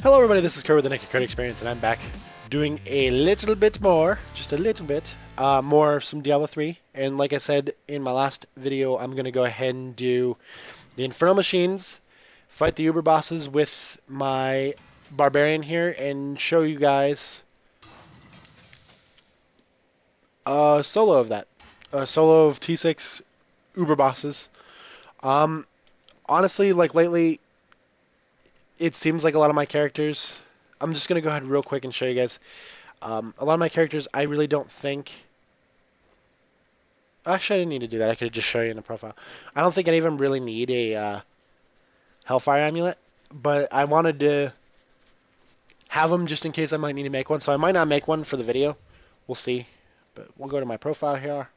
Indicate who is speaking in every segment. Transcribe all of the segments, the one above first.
Speaker 1: Hello everybody, this is Kurt with the Naked Card Experience, and I'm back doing a little bit more, just a little bit, more of some Diablo 3. And like I said in my last video, I'm going to go ahead and do the Infernal Machines, fight the Uber bosses with my Barbarian here, and show you guys a solo of that. A solo of T6 Uber bosses. Honestly, like lately, it seems like a lot of my characters, I'm just going to go ahead real quick and show you guys. A lot of my characters, I really don't think, actually I didn't need to do that, I could just show you in the profile. I don't think any of them really need a Hellfire Amulet, but I wanted to have them just in case I might need to make one, so I might not make one for the video. We'll see, but we'll go to my profile here.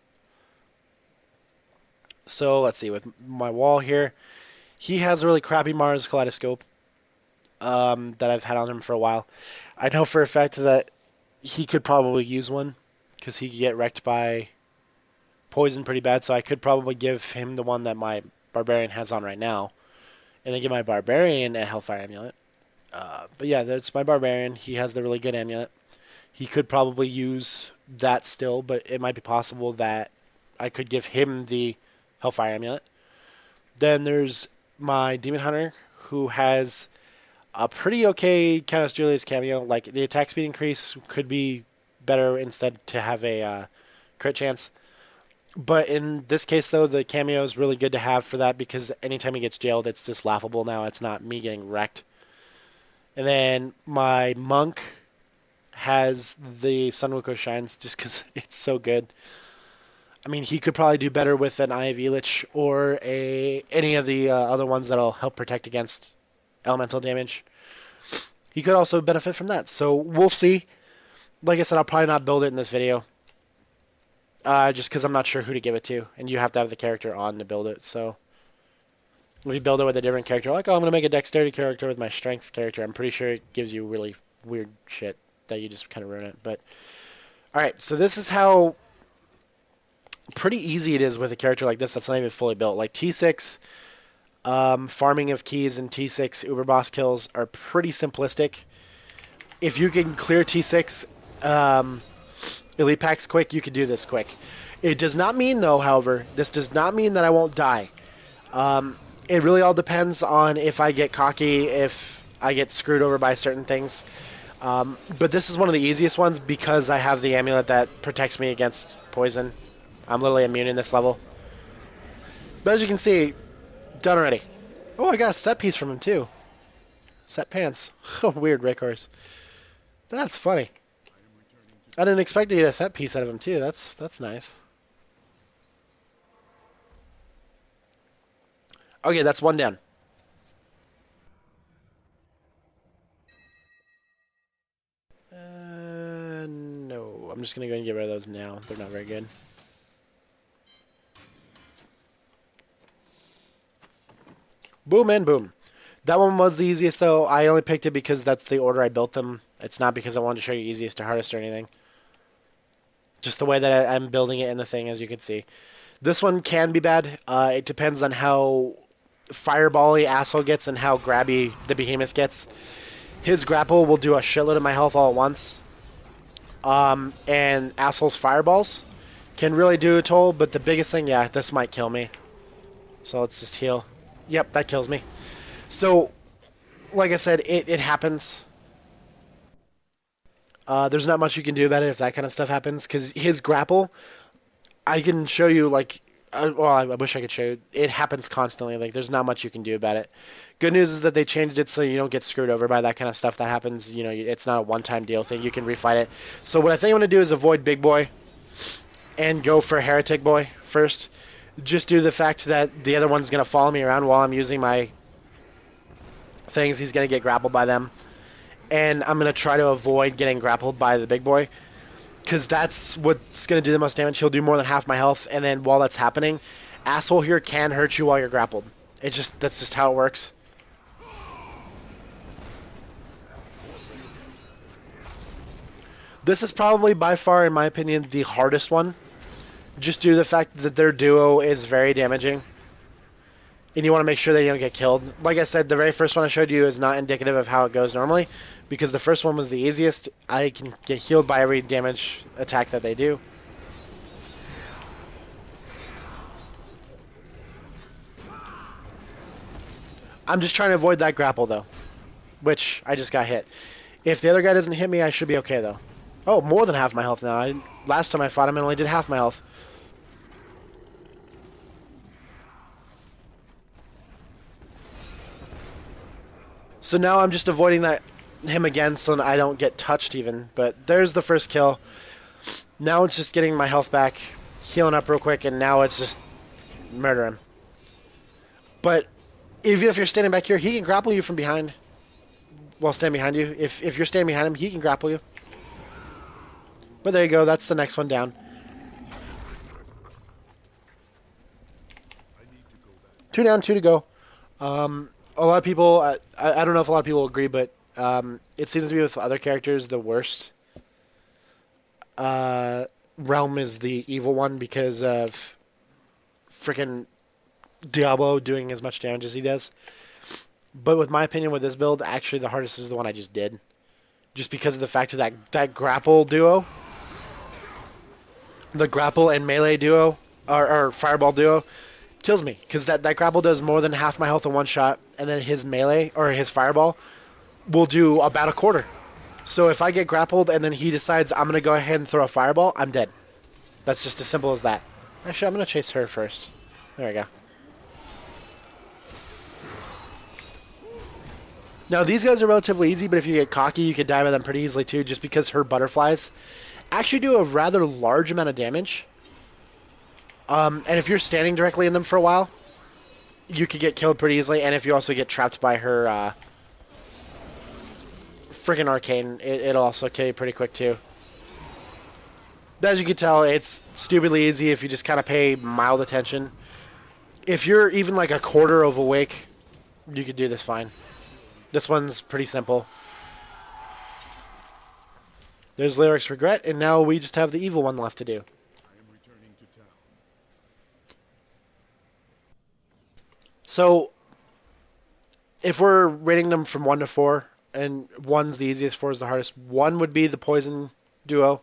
Speaker 1: So let's see, with my wall here, he has a really crappy Mars Kaleidoscope. That I've had on him for a while. I know for a fact that he could probably use one because he could get wrecked by poison pretty bad, so I could probably give him the one that my Barbarian has on right now and then give my Barbarian a Hellfire Amulet. But yeah, that's my Barbarian. He has the really good amulet. He could probably use that still, but it might be possible that I could give him the Hellfire Amulet. Then there's my Demon Hunter, who has a pretty okay Countess Julia's cameo. Like, the attack speed increase could be better instead to have a crit chance. But in this case, though, the cameo is really good to have for that because anytime he gets jailed, it's just laughable now. It's not me getting wrecked. And then my Monk has the Sunwuko Shines just because it's so good. I mean, he could probably do better with an Eye of Elich or any of the other ones that'll help protect against elemental damage. He could also benefit from that, so we'll see. Like I said, I'll probably not build it in this video, just because I'm not sure who to give it to, and you have to have the character on to build it. So if you build it with a different character, like, oh, I'm going to make a dexterity character with my strength character, I'm pretty sure it gives you really weird shit that you just kind of ruin it. But alright, so this is how pretty easy it is with a character like this that's not even fully built. Like T6 farming of keys and T6 Uber boss kills are pretty simplistic. If you can clear T6 elite packs quick, you can do this quick. It does not mean, though, however, this does not mean that I won't die. It really all depends on if I get cocky, if I get screwed over by certain things. But this is one of the easiest ones because I have the amulet that protects me against poison. I'm literally immune in this level. But as you can see, done already. Oh, I got a set piece from him too. Set pants. Weird Raycors. That's funny. I didn't expect to get a set piece out of him too. That's nice. Okay, that's one down. No. I'm just gonna go and get rid of those now. They're not very good. Boom and boom. That one was the easiest, though. I only picked it because that's the order I built them. It's not because I wanted to show you easiest to hardest or anything. Just the way that I'm building it in the thing, as you can see. This one can be bad. It depends on how fireball-y Asshole gets and how grabby the Behemoth gets. His grapple will do a shitload of my health all at once. And Asshole's fireballs can really do a toll, but the biggest thing, yeah, this might kill me. So let's just heal. Yep, that kills me. So, like I said, it happens. There's not much you can do about it if that kind of stuff happens, because his grapple, I can show you, like, well, I wish I could show you. It happens constantly. Like, there's not much you can do about it. Good news is that they changed it so you don't get screwed over by that kind of stuff that happens. You know, it's not a one-time deal thing. You can refight it. So what I think I'm going to do is avoid Big Boy and go for Heretic Boy first. Just due to the fact that the other one's going to follow me around while I'm using my things. He's going to get grappled by them. And I'm going to try to avoid getting grappled by the big boy. Because that's what's going to do the most damage. He'll do more than half my health. And then while that's happening, Asshole here can hurt you while you're grappled. That's just how it works. This is probably by far, in my opinion, the hardest one. Just due to the fact that their duo is very damaging. and you want to make sure that you don't get killed. Like I said, the very first one I showed you is not indicative of how it goes normally, because the first one was the easiest. I can get healed by every damage attack that they do. I'm just trying to avoid that grapple, though, which I just got hit. If the other guy doesn't hit me, I should be okay, though. Oh, more than half my health now. Last time I fought him, I only did half my health. So now I'm just avoiding him again so I don't get touched even. But there's the first kill. Now it's just getting my health back, healing up real quick, and now it's just murder him. But even if you're standing back here, he can grapple you from behind. While standing behind you. If you're standing behind him, he can grapple you. But there you go, that's the next one down. Two down, two to go. A lot of people, I don't know if a lot of people agree, but it seems to be with other characters the worst. Realm is the evil one because of freaking Diablo doing as much damage as he does. But with my opinion with this build, actually the hardest is the one I just did. Just because of the fact of that grapple duo. The grapple and melee duo, or fireball duo, kills me. Because that grapple does more than half my health in one shot, and then his melee, or his fireball, will do about a quarter. So if I get grappled and then he decides I'm going to go ahead and throw a fireball, I'm dead. That's just as simple as that. Actually, I'm going to chase her first. There we go. Now, these guys are relatively easy, but if you get cocky, you can die by them pretty easily too, just because her butterflies actually do a rather large amount of damage. And if you're standing directly in them for a while, you could get killed pretty easily, and if you also get trapped by her freaking arcane, it'll also kill you pretty quick too. But as you can tell, it's stupidly easy if you just kind of pay mild attention. If you're even like a quarter of awake, you could do this fine. This one's pretty simple. There's Lyric's Regret, and now we just have the evil one left to do. So, if we're rating them from 1 to 4, and 1's the easiest, 4 is the hardest, 1 would be the poison duo,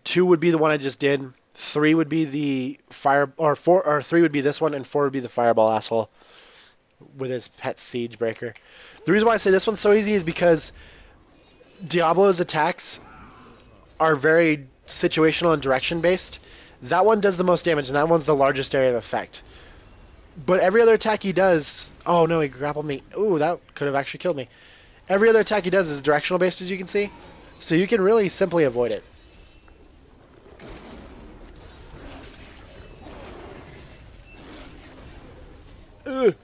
Speaker 1: 2 would be the one I just did, 3 would be the fire, or 3 would be this one, and 4 would be the fireball asshole with his pet siege breaker. The reason why I say this one's so easy is because Diablo's attacks are very situational and direction based. That one does the most damage, and that one's the largest area of effect. But every other attack he does... Oh, no, he grappled me. Ooh, that could have actually killed me. Every other attack he does is directional based, as you can see. So you can really simply avoid it. Ugh.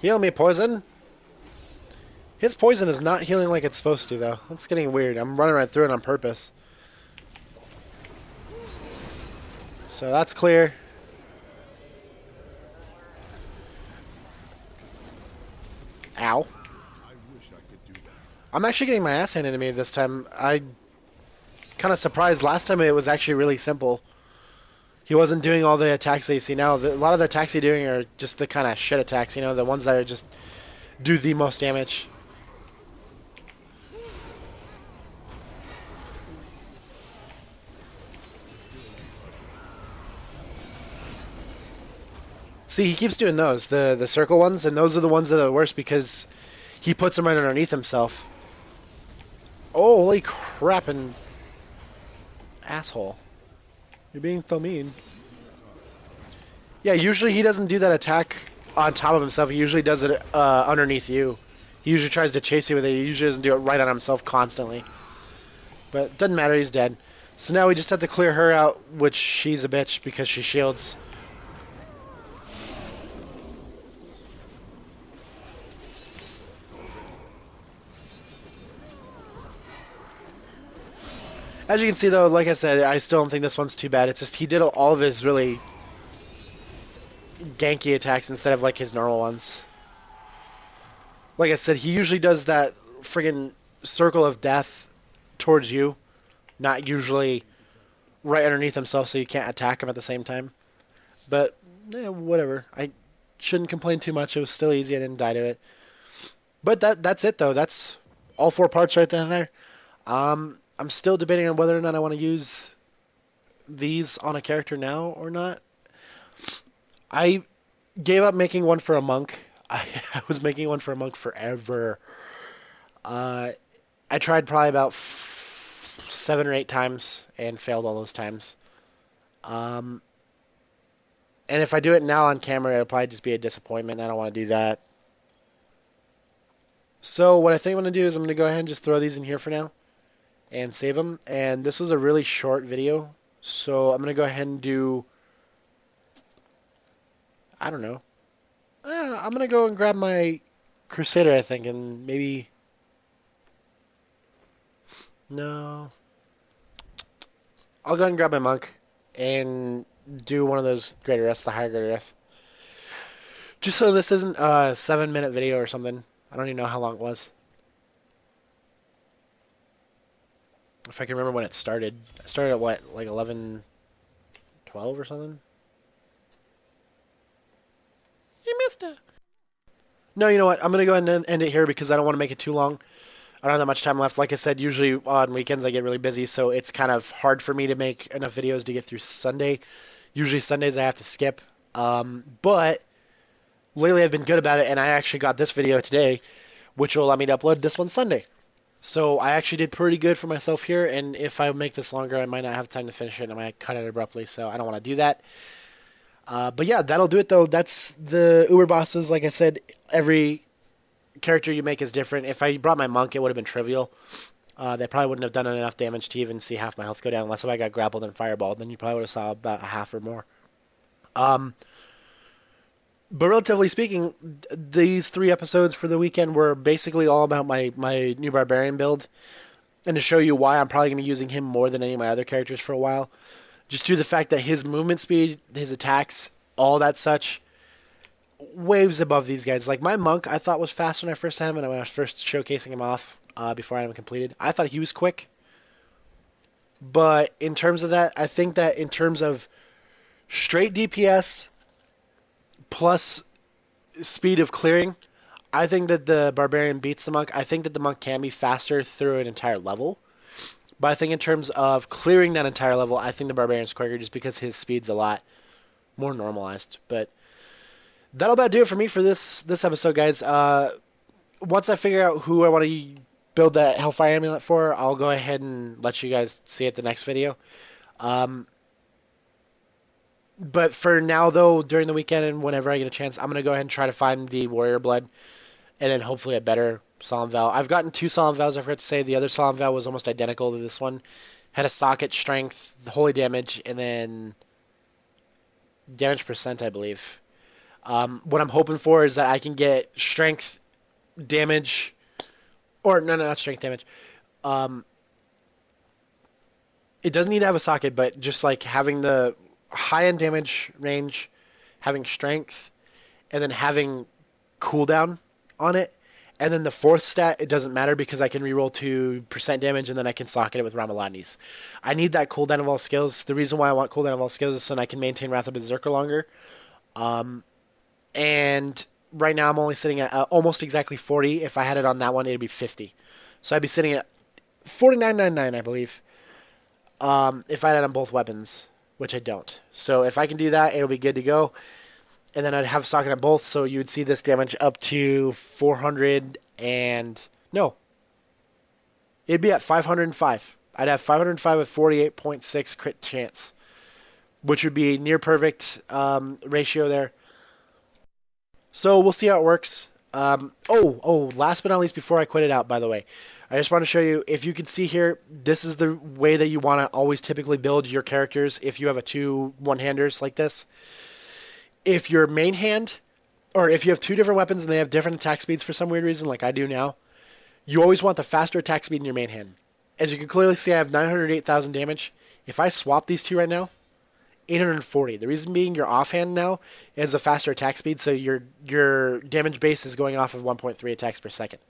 Speaker 1: Heal me, poison. His poison is not healing like it's supposed to, though. That's getting weird. I'm running right through it on purpose. So that's clear. Ow. I'm actually getting my ass handed to me this time. I kind of surprised. Last time it was actually really simple. He wasn't doing all the attacks that you see now. A lot of the attacks he's doing are just the kind of shit attacks, you know, the ones that are just do the most damage. See, he keeps doing those, the circle ones, and those are the ones that are the worst because he puts them right underneath himself. Oh, holy crap, and asshole. You're being so mean. Yeah, usually he doesn't do that attack on top of himself. He usually does it underneath you. He usually tries to chase you with it. He usually doesn't do it right on himself constantly. But it doesn't matter, he's dead. So now we just have to clear her out, which she's a bitch because she shields. As you can see, though, like I said, I still don't think this one's too bad. It's just he did all of his really ganky attacks instead of like his normal ones. Like I said, he usually does that friggin' circle of death towards you, not usually right underneath himself so you can't attack him at the same time. But whatever. I shouldn't complain too much. It was still easy. I didn't die to it. But that's it though. That's all 4 parts right there. I'm still debating on whether or not I want to use these on a character now or not. I gave up making one for a monk. I was making one for a monk forever. Uh, I tried probably about 7 or 8 times and failed all those times. Um, and if I do it now on camera, it'll probably just be a disappointment. I don't want to do that. So what I think I'm going to do is I'm going to go ahead and just throw these in here for now and save them. And this was a really short video, so I'm going to go ahead and do, I don't know. I'm going to go and grab my Crusader, I think, and maybe, no. I'll go ahead and grab my Monk and do one of those greater rests, the higher greater rests. Just so this isn't a 7-minute video or something. I don't even know how long it was. If I can remember when it started. I started at what, like 11, 12 or something? You missed it. No, you know what? I'm going to go ahead and end it here because I don't want to make it too long. I don't have that much time left. Like I said, usually on weekends I get really busy, so it's kind of hard for me to make enough videos to get through Sunday. Usually Sundays I have to skip. But lately I've been good about it, and I actually got this video today, which will allow me to upload this one Sunday. So I actually did pretty good for myself here, and if I make this longer, I might not have time to finish it, and I might cut it abruptly, so I don't want to do that. But yeah, that'll do it, though. That's the Uber bosses. Like I said, every character you make is different. If I brought my monk, it would have been trivial. They probably wouldn't have done enough damage to even see half my health go down, unless if I got grappled and fireballed. Then you probably would have saw about a half or more. But relatively speaking, these 3 episodes for the weekend were basically all about my new barbarian build, and to show you why I'm probably going to be using him more than any of my other characters for a while. Just due to the fact that his movement speed, his attacks, all that such, waves above these guys. Like my monk, I thought was fast when I first had him, and when I was first showcasing him off before I had him completed, I thought he was quick. But in terms of that, I think that in terms of straight DPS plus speed of clearing, I think that the barbarian beats the monk. I think that the monk can be faster through an entire level. But I think in terms of clearing that entire level, I think the barbarian's quicker just because his speed's a lot more normalized. But that'll about do it for me for this episode, guys. Once I figure out who I want to build that Hellfire Amulet for, I'll go ahead and let you guys see it the next video. But for now, though, during the weekend and whenever I get a chance, I'm going to go ahead and try to find the Warrior Blood and then hopefully a better Solemn Vow. I've gotten 2 Solemn Vows, I forgot to say. The other Solemn Vow was almost identical to this one. Had a socket, strength, holy damage, and then damage percent, I believe. What I'm hoping for is that I can get strength damage, or no, not strength damage. It doesn't need to have a socket, but just like having the high-end damage range, having strength, and then having cooldown on it. And then the 4th stat, it doesn't matter because I can reroll to percent damage and then I can socket it with Ramalani's. I need that cooldown of all skills. The reason why I want cooldown of all skills is so that I can maintain Wrath of Berserker longer. And right now I'm only sitting at almost exactly 40. If I had it on that one, it'd be 50. So I'd be sitting at 49.99, I believe, if I had it on both weapons, which I don't. So if I can do that, it'll be good to go. And then I'd have socket on both, so you would see this damage up to 400 and... No. It'd be at 505. I'd have 505 with 48.6 crit chance, which would be near perfect ratio there. So we'll see how it works. Last but not least, before I quit it out, by the way, I just want to show you, if you can see here, this is the way that you want to always typically build your characters if you have a 2 one-handers like this. If your main hand, or if you have 2 different weapons and they have different attack speeds for some weird reason, like I do now, you always want the faster attack speed in your main hand. As you can clearly see, I have 908,000 damage. If I swap these 2 right now, 840. The reason being your offhand now is a faster attack speed, so your damage base is going off of 1.3 attacks per second.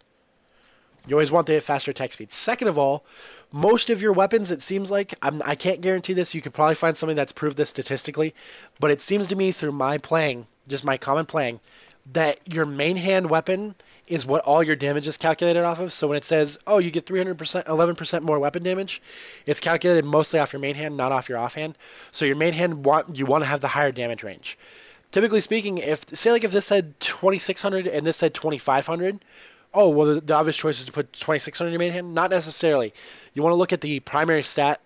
Speaker 1: You always want the faster attack speed. Second of all, most of your weapons, it seems like, I can't guarantee this, you could probably find something that's proved this statistically, but it seems to me through my playing, just my common playing, that your main hand weapon is what all your damage is calculated off of. So when it says, oh, you get 300%, 11% more weapon damage, it's calculated mostly off your main hand, not off your offhand. So your main hand, you want to have the higher damage range. Typically speaking, if say like if this said 2600 and this said 2500, oh well, the obvious choice is to put 2600 in your main hand. Not necessarily. You want to look at the primary stat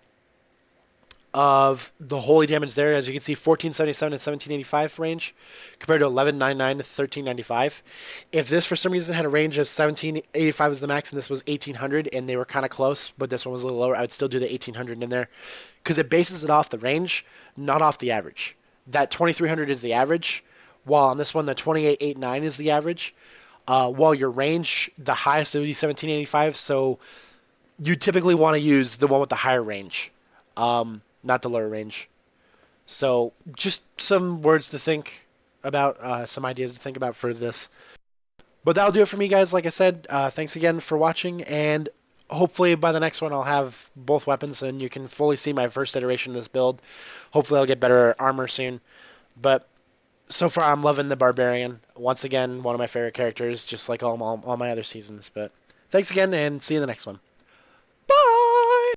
Speaker 1: of the holy damage there. As you can see, 1477 and 1785 range compared to 1199 to 1395. If this for some reason had a range of 1785 as the max and this was 1800 and they were kind of close, but this one was a little lower, I would still do the 1800 in there because it bases it off the range, not off the average. That 2300 is the average, while on this one the 2889 is the average. While your range, the highest would be 1785, so you typically want to use the one with the higher range, not the lower range. So just some words to think about, some ideas to think about for this. But that'll do it for me, guys. Like I said, thanks again for watching, and hopefully by the next one I'll have both weapons and you can fully see my first iteration of this build. Hopefully I'll get better armor soon. But so far I'm loving the Barbarian. Once again, one of my favorite characters, just like all my other seasons. But thanks again, and see you in the next one.